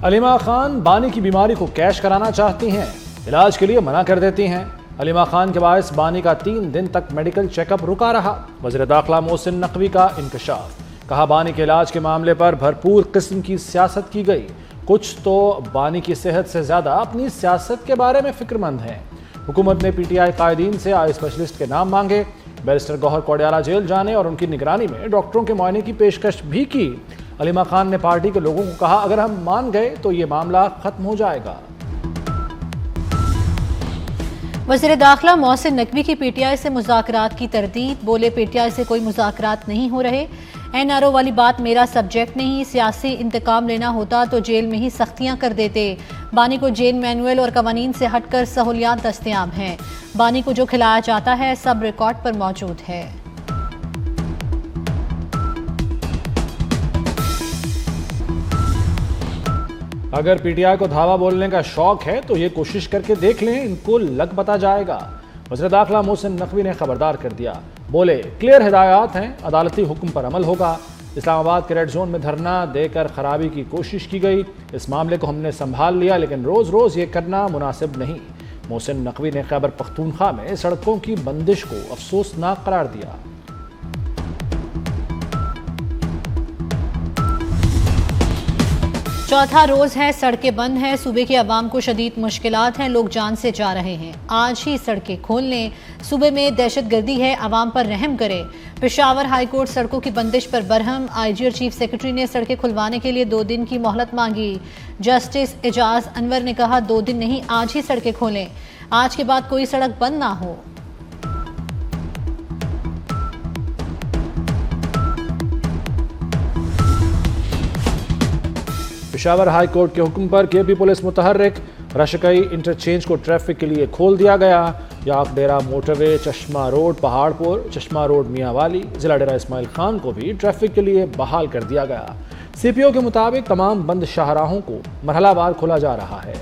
अलीमा खान बानी की बीमारी को कैश कराना चाहती हैं, इलाज के लिए मना कर देती हैं। अलीमा खान के बायस बानी का 3 दिन तक मेडिकल चेकअप रुका रहा। वज़ीर दाखिला मोहसिन नकवी का इंकशाफ, कहा बानी के इलाज के मामले पर भरपूर किस्म की सियासत की गई। कुछ तो बानी की सेहत से ज्यादा अपनी सियासत के बारे में फिक्रमंद हैं। हुकूमत ने पीटीआई कायदीन से आई स्पेशलिस्ट के नाम मांगे। बैरिस्टर गौहर कोडियाला जेल जाने और उनकी निगरानी में डॉक्टरों के मुआयने की पेशकश भी की। अलीमा खान ने पार्टी के लोगों को कहा, अगर हम मान गए तो ये मामला खत्म हो जाएगा। वज़ीर दाखिला मोहसिन नकवी की पीटीआई से मुज़ाकरात की तरदीद, बोले पीटीआई से कोई मुज़ाकरात नहीं हो रहे। एनआरओ वाली बात मेरा सब्जेक्ट नहीं, सियासी इंतकाम लेना होता तो जेल में ही सख्तियां कर देते। बानी को जेल मैनुअल और कवानीन से हटकर सहूलियात दस्तयाब हैं। बानी को जो खिलाया जाता है सब रिकॉर्ड पर मौजूद है। अगर पीटीआई को धावा बोलने का शौक है तो ये कोशिश करके देख लें, इनको लग पता जाएगा। वज़ीर दाखिला मोहसिन नकवी ने खबरदार कर दिया, बोले क्लियर हिदायत हैं, अदालती हुक्म पर अमल होगा। इस्लामाबाद के रेड जोन में धरना देकर खराबी की कोशिश की गई। इस मामले को हमने संभाल लिया, लेकिन रोज रोज ये करना मुनासिब नहीं। मोहसिन नकवी ने खैबर पख्तूनख्वा में सड़कों की बंदिश को अफसोसनाक करार दिया। चौथा रोज है, सड़कें बंद हैं, सूबे की आवाम को शदीद मुश्किलात हैं, लोग जान से जा रहे हैं। आज ही सड़कें खोल लें, सूबे में दहशतगर्दी है, आवाम पर रहम करें। पेशावर हाई कोर्ट सड़कों की बंदिश पर बरहम, आईजी और चीफ सेक्रेटरी ने सड़कें खुलवाने के लिए 2 दिन की मोहलत मांगी। जस्टिस एजाज अनवर ने कहा 2 दिन नहीं, आज ही सड़कें खोलें, आज के बाद कोई सड़क बंद ना हो। पेशावर हाई कोर्ट के हुक्म पर केपी पुलिस मुतहर्रिक, रशकई इंटरचेंज को ट्रैफिक के लिए खोल दिया गया। याक डेरा मोटरवे, चश्मा रोड पहाड़पुर, चश्मा रोड मियांवाली, जिला डेरा इस्माइल खान को भी ट्रैफिक के लिए बहाल कर दिया गया। सीपीओ के मुताबिक तमाम बंद शाहराहों को मरहलावार खोला जा रहा है।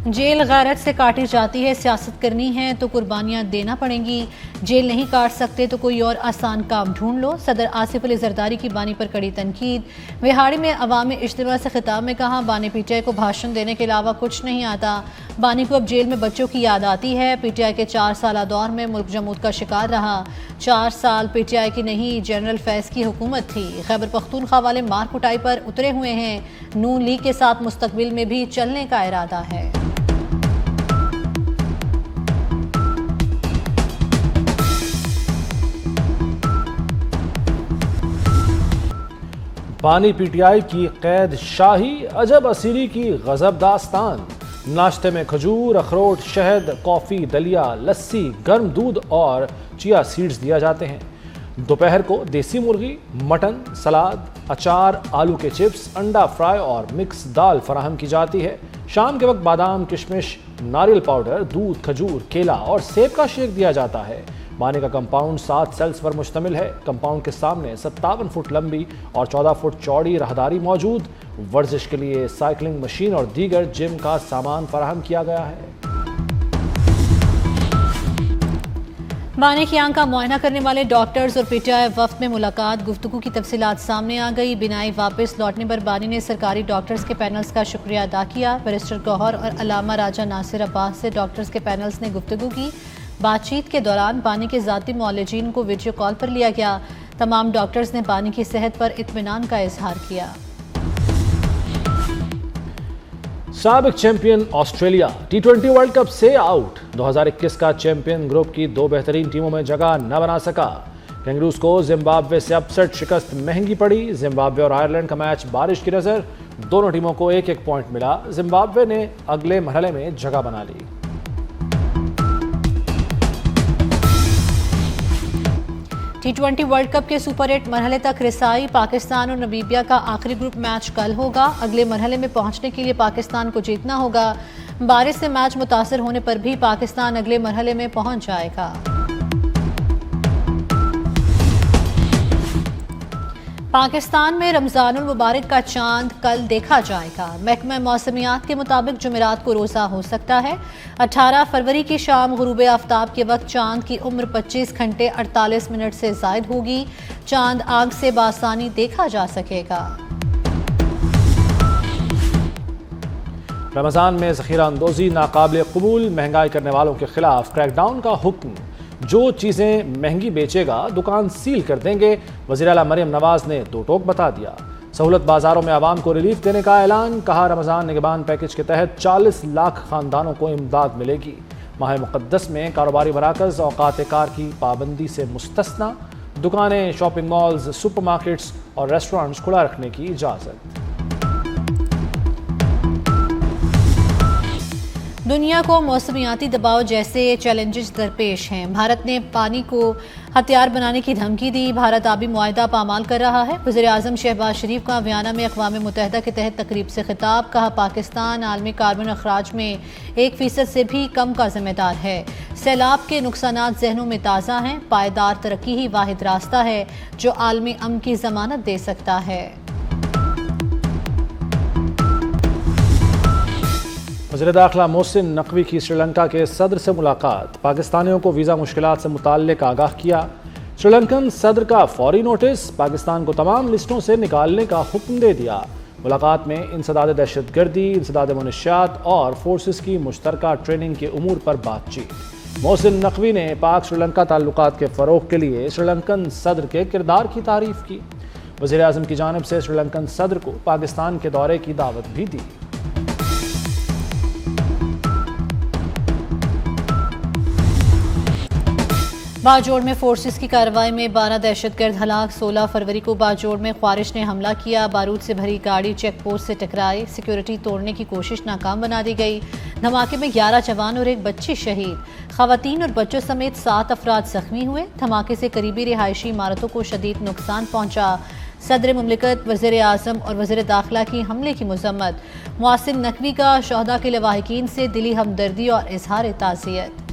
जेल गैरत से काटी जाती है, सियासत करनी है तो कुर्बानियां देना पड़ेंगी। जेल नहीं काट सकते तो कोई और आसान काम ढूंढ लो। सदर आसिफ अली जरदारी की बानी पर कड़ी तनकीद। विहाड़ी में अवामी इज्तिमा से खिताब में कहा, बानी पीटीआई को भाषण देने के अलावा कुछ नहीं आता। बानी को अब जेल में बच्चों की याद आती है। पीटीआई के 4 साल दौर में मुल्क जमूद का शिकार रहा। 4 साल पीटीआई की नहीं, जनरल फैज़ की हुकूमत थी। खैबर पख्तूनख्वा वाले मार कुटाई पर उतरे हुए हैं। नून लीग के साथ मुस्तकबिल में भी चलने का इरादा है। बानी पीटीआई की कैद शाही, अजब असीरी की गजब दास्तान। नाश्ते में खजूर, अखरोट, शहद, कॉफ़ी, दलिया, लस्सी, गर्म दूध और चिया सीड्स दिया जाते हैं। दोपहर को देसी मुर्गी, मटन, सलाद, अचार, आलू के चिप्स, अंडा फ्राई और मिक्स दाल फराहम की जाती है। शाम के वक्त बादाम, किशमिश, नारियल पाउडर, दूध, खजूर, केला और सेब का शेक दिया जाता है। बानी का कंपाउंड 7 सेल्स पर मुश्तमिल है। कंपाउंड के सामने 57 फुट लंबी और 14 फुट चौड़ी राहदारी मौजूद। वर्जिश के लिए साइकिलिंग मशीन और दीगर जिम का सामान फराहम किया गया है। बानी की आंख का मुआयना करने वाले डॉक्टर्स और पीटीआई वफ्द में मुलाकात, गुफ्तगू की तफसीलात सामने आ गई। बिनाई वापस लौटने पर बानी ने सरकारी डॉक्टर्स के पैनल्स का शुक्रिया अदा किया। बैरिस्टर गौहर और अलामा राजा नासिर अब्बास से डॉक्टर्स के पैनल्स ने गुफ्तगू की। बातचीत के दौरान बानी के ज़ाती मुआलिजीन को वीडियो कॉल पर लिया गया। तमाम डॉक्टर्स ने बानी की सेहत पर इत्मीनान का इजहार किया। साबिक champion Australia T20 world cup से आउट। 2021 का चैंपियन ग्रुप की 2 बेहतरीन टीमों में जगह न बना सका। कैंगरूज को जिम्बाब्वे से अपसेट शिकस्त महंगी पड़ी। जिम्बाब्वे और आयरलैंड का मैच बारिश की नजर, दोनों टीमों को 1-1 पॉइंट मिला। जिम्बाब्वे ने अगले मरहले में जगह बना ली। T20 वर्ल्ड कप के सुपर 8 मरहले तक रिसाई। पाकिस्तान और नमीबिया का आखिरी ग्रुप मैच कल होगा। अगले मरहले में पहुंचने के लिए पाकिस्तान को जीतना होगा। बारिश से मैच मुतासर होने पर भी पाकिस्तान अगले मरहले में पहुंच जाएगा। पाकिस्तान में रमजानुल मुबारक का चांद कल देखा जाएगा। महकमा मौसमियात के मुताबिक जुमेरात को रोज़ा हो सकता है। 18 फरवरी की शाम गुरूब आफ्ताब के वक्त चांद की उम्र 25 घंटे 48 मिनट से ज़ायद होगी। चांद आग से बासानी देखा जा सकेगा। रमज़ान में ज़ख़ीरा अंदोज़ी नाकाबिल कबूल, महंगाई करने वालों के खिलाफ क्रैकडाउन का हुक्म। जो चीज़ें महंगी बेचेगा दुकान सील कर देंगे। वज़ीर आला मरियम नवाज ने दो टोक बता दिया। सहूलत बाजारों में आवाम को रिलीफ देने का ऐलान। कहा रमज़ान निगहबान पैकेज के तहत 40 लाख खानदानों को इमदाद मिलेगी। माह मुक़द्दस में कारोबारी मराकज़ औकात कार की पाबंदी से मुस्तस्ना। दुकानें, शॉपिंग मॉल्स, सुपरमार्केट्स और रेस्टोरेंट्स खुला रखने की इजाज़त। दुनिया को मौसमियाती दबाव जैसे चैलेंजेस दरपेश हैं। भारत ने पानी को हथियार बनाने की धमकी दी। भारत आबी मुआहदा पामाल कर रहा है। वज़ीर आज़म शहबाज शरीफ का वियना में अक़वाम मुत्तहिदा के तहत तकरीब से खिताब। कहा पाकिस्तान आलमी कार्बन अखराज में 1% से भी कम का जिम्मेदार है। सैलाब के नुकसानात ज़हनों में ताज़ा हैं। पायदार तरक्की ही वाहिद रास्ता है जो आलमी अमन की ज़मानत दे सकता है। वज़ीर दाखिला मोहसिन नकवी की श्रीलंका के सदर से मुलाकात। पाकिस्तानियों को वीज़ा मुश्किलात से मुताल्लिक़ आगाह किया। श्रीलंकन सदर का फौरी नोटिस। पाकिस्तान को तमाम लिस्टों से निकालने का हुक्म दे दिया। मुलाकात में इंसदाद दहशत गर्दी, इंसदाद मनशियात और फोर्सेस की मुश्तरका ट्रेनिंग के उमूर पर बातचीत। मोहसिन नकवी ने पाक श्रीलंका ताल्लुकात के फ़रोग़ के लिए श्रीलंकन सदर के किरदार की तारीफ़ की। वज़ीर आज़म की जानिब से श्रीलंकन सदर को पाकिस्तान के दौरे की दावत भी दी। बाजोड़ में फोर्सेस की कार्रवाई में 12 दहशतगर्द हलाक। 16 फरवरी को बाजोड़ में ख्वारिश ने हमला किया। बारूद से भरी गाड़ी चेक पोस्ट से टकराई। सिक्योरिटी तोड़ने की कोशिश नाकाम बना दी गई। धमाके में 11 जवान और एक बच्ची शहीद। खवातीन और बच्चों समेत 7 अफराद जख्मी हुए। धमाके से करीबी रिहायशी इमारतों को शदीद नुकसान पहुंचा। सदर मुमलिकत, वज़ीर आज़म और वज़ीर दाखिला की हमले की मज़म्मत। मोहसिन नकवी का शहदा के लवाहिकीन से दिली हमदर्दी और इजहार ताज़ियत।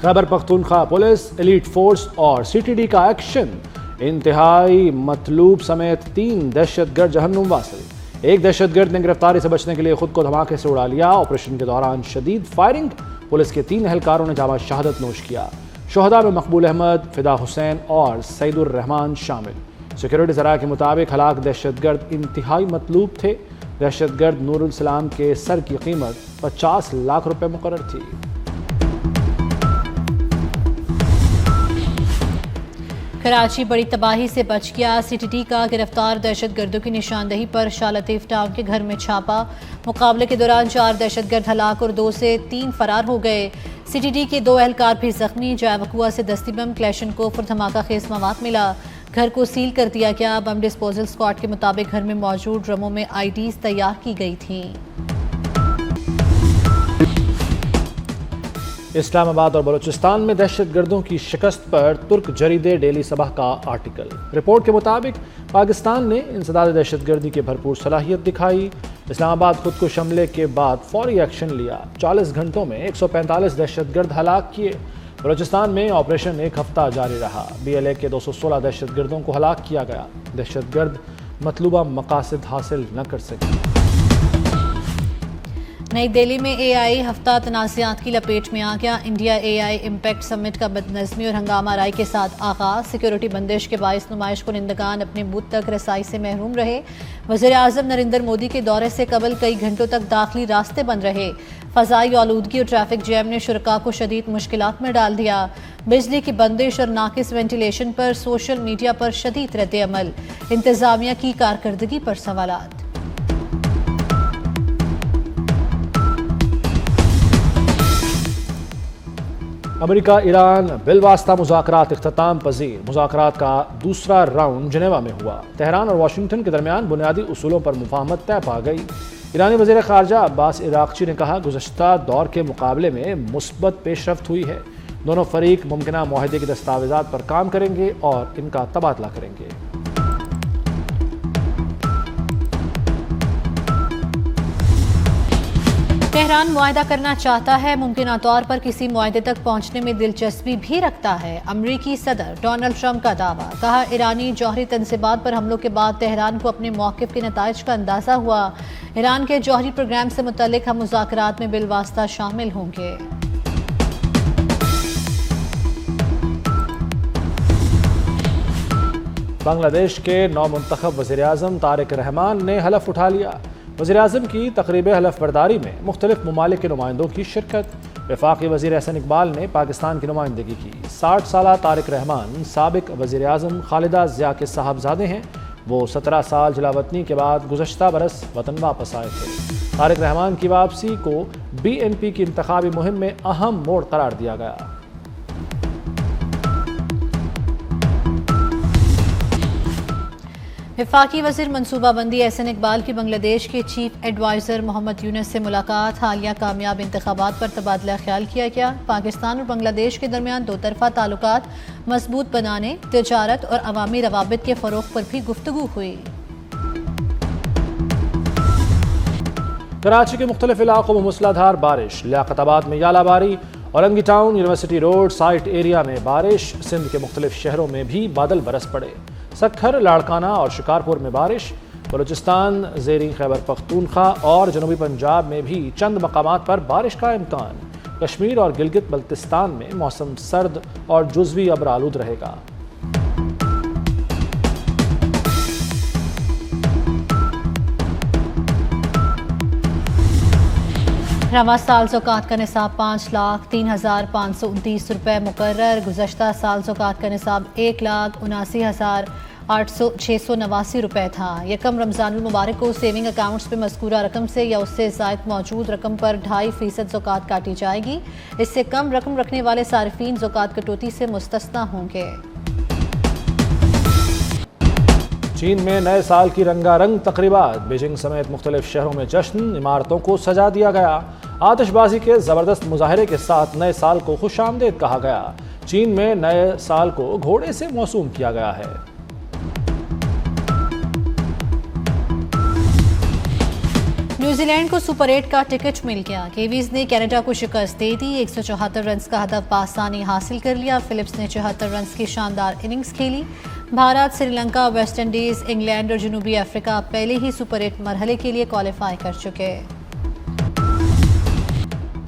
Khyber Pakhtunkhwa police, elite force और सीटीडी का एक्शन। इंतहाई मतलूब समेत 3 दहशतगर्द जहन्नुम वासिल। एक दहशतगर्द ने गिरफ्तारी से बचने के लिए खुद को धमाके से उड़ा लिया। ऑपरेशन के दौरान शदीद फायरिंग। पुलिस के 3 एहलकारों ने जामा शहादत नोश किया। शोहदा में मकबूल अहमद, फिदा हुसैन और सईदुर रहमान शामिल। सिक्योरिटी ज़राए के मुताबिक हलाक दहशतगर्द इंतहाई मतलूब थे। दहशतगर्द नूरुल सलाम के सर की कीमत 50 लाख रुपए मुकर्रर थी। कराची बड़ी तबाही से बच गया। सीटीटी का गिरफ्तार दहशतगर्दों की निशानदही पर शाह लतीफ़ टाउन के घर में छापा। मुकाबले के दौरान 4 दहशतगर्द हलाक और 2 से 3 फरार हो गए। सीटीटी के 2 एहलकार भी जख्मी। जावकुआ से दस्ती बम, क्लैशनकोफ और धमाका खेज मवाद मिला। घर को सील कर दिया गया। बम डिस्पोजल स्क्वाड के मुताबिक घर में मौजूद ड्रमों में आईडीज तैयार की गई थी। इस्लामाबाद और बलूचिस्तान में दहशतगर्दों की शिकस्त पर तुर्क जरीदे डेली सबह का आर्टिकल। रिपोर्ट के मुताबिक पाकिस्तान ने इंसदाद दहशतगर्दी की भरपूर सलाहियत दिखाई। इस्लामाबाद खुद को हमले के बाद फौरी एक्शन लिया। 40 घंटों में 145 दहशतगर्द हलाक किए। बलूचिस्तान में ऑपरेशन 1 हफ्ता जारी रहा। BLA के 216 दहशतगर्दों को हलाक किया गया। दहशतगर्द मतलूबा मकासद हासिल न कर सके। नई दिल्ली में AI हफ्ता तनाज़ात की लपेट में आ गया। इंडिया AI इम्पैक्ट समिट का बदनज़मी और हंगामा राय के साथ आगाज़। सिक्योरिटी बंदिश के बायस नुमाइश कुनिंदगान अपने बूथ तक रसाई से महरूम रहे। वज़ीर आज़म नरेंद्र मोदी के दौरे से कबल कई घंटों तक दाखिली रास्ते बंद रहे। फ़ज़ाई आलूदगी और ट्रैफिक जैम ने शुरका को शदीद मुश्किलात में डाल दिया। बिजली की बंदिश और नाकिस वेंटिलेशन पर सोशल मीडिया पर शदीद रद्द-ए-अमल। इंतज़ामिया की कारकर्दगी पर सवालात। America Iran बिलवास्ता मुज़ाकरात इख्तिताम पजीर। मुज़ाकरात का दूसरा राउंड जनेवा में हुआ। तेहरान और वाशिंगटन के दरमियान बुनियादी उसूलों पर मुफाहमत तय पा गई। ईरानी वज़ीर ख़ारजा अब्बास इराक़ची ने कहा गुज़श्ता दौर के मुकाबले में मुस्बत पेशरफ्त हुई है। दोनों फरीक मुमकिना मुआहदे के दस्तावेज़ात पर काम करेंगे और इनका तबादला करेंगे। तेहरान मुआहदा करना चाहता है, मुमकिन तौर पर किसी मुआहदे तक पहुंचने में दिलचस्पी भी रखता है। अमरीकी सदर डोनाल्ड ट्रंप का दावा। कहा, ईरानी जौहरी तंसीबात पर हमलों के बाद तेहरान को अपने मौक़िफ़ के नताइज का अंदाज़ा हुआ। ईरान के जौहरी प्रोग्राम से मुतल्लिक हम मुज़ाकरात में बिलवास्ता शामिल होंगे। बांग्लादेश के नौमुंतखब वज़ीर-ए-आज़म तारिक रहमान ने हलफ उठा लिया। वज़ीर-ए-आज़म की तक़रीब हलफ बर्दारी में मुख्तलिफ ममालिक के नुमाइंदों की शिरकत। वफाकी वज़ीर एहसन इकबाल ने पाकिस्तान की नुमाइंदगी की। 60 साला तारिक रहमान साबिक वज़ीर-ए-आज़म खालिदा ज़िया के साहबजादे हैं। वो 17 साल जलावतनी के बाद गुज़श्ता बरस वतन वापस आए थे। तारिक रहमान की वापसी को BNP की इंतखाबी मुहिम में अहम मोड़ करार दिया गया। वफाकी वज़ीर मनसूबाबंदी एहसन इकबाल की बांग्लादेश के चीफ एडवाइज़र मोहम्मद यूनुस से मुलाकात। हालिया कामयाब इंतखाबात पर तबादला ख्याल किया गया। पाकिस्तान और बांग्लादेश के दरमियान दो तरफ़ा ताल्लुकात मजबूत बनाने, तिजारत और अवामी रवाबित के फ़रोग़ पर भी गुफ्तगू हुई। कराची के मुख्तलिफ इलाकों में मूसलाधार बारिश। लियाकताबाद में यालाबारी। Orangi town, university road, site area में बारिश। सिंध के मुख्तलिफ शहरों में भी बादल बरस पड़े। सक्खर, लाड़काना और शिकारपुर में बारिश। बलूचिस्तान, ज़ेरी खैबर पख्तूनख्वा और जनूबी पंजाब में भी चंद मकामात पर बारिश का इम्कान। कश्मीर और गिलगित बल्तिस्तान में मौसम सर्द और जुज़वी अब्र आलूद रहेगा। रवा साल ज़कात का निसाब 5,03,529 रुपये मुकर्रर। गुज़श्ता साल ज़कात का निसाब 1,79,689 रुपये था। यकम रमज़ानुल मुबारक को सेविंग अकाउंट्स में मज़कूरा रकम से या उससे ज़ायद मौजूद रकम पर 2.5% ज़कात काटी जाएगी। इससे कम रकम रखने वाले सारिफीन ज़कात कटौती से मुस्तस्ना होंगे। चीन में नए साल की रंगारंग तकरीबात। बीजिंग समेत मुख्तलिफ शहरों में जश्न, इमारतों को सजा दिया गया। आतिशबाजी के ज़बरदस्त मुजाहरे के साथ नए साल को खुशामदीद कहा गया। चीन में नए साल को घोड़े से मौसूम किया गया है। न्यूजीलैंड को सुपर 8 का टिकट मिल गया। केवीज ने कनाडा को शिकस्त दे दी। 174 रन का हदफ पाकिस्तानी हासिल कर लिया। फिलिप्स ने 74 रन की शानदार इनिंग्स खेली। Bharat, Sri Lanka, West Indies, England और जनूबी अफ्रीका पहले ही सुपर 8 मरहले के लिए क्वालिफाई कर चुके।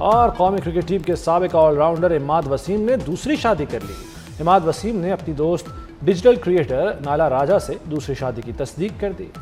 और कौमी क्रिकेट टीम के साबिक ऑलराउंडर इमाद वसीम ने दूसरी शादी कर ली। इमाद वसीम ने अपनी दोस्त डिजिटल क्रिएटर नाला राजा से दूसरी शादी की तस्दीक कर दी।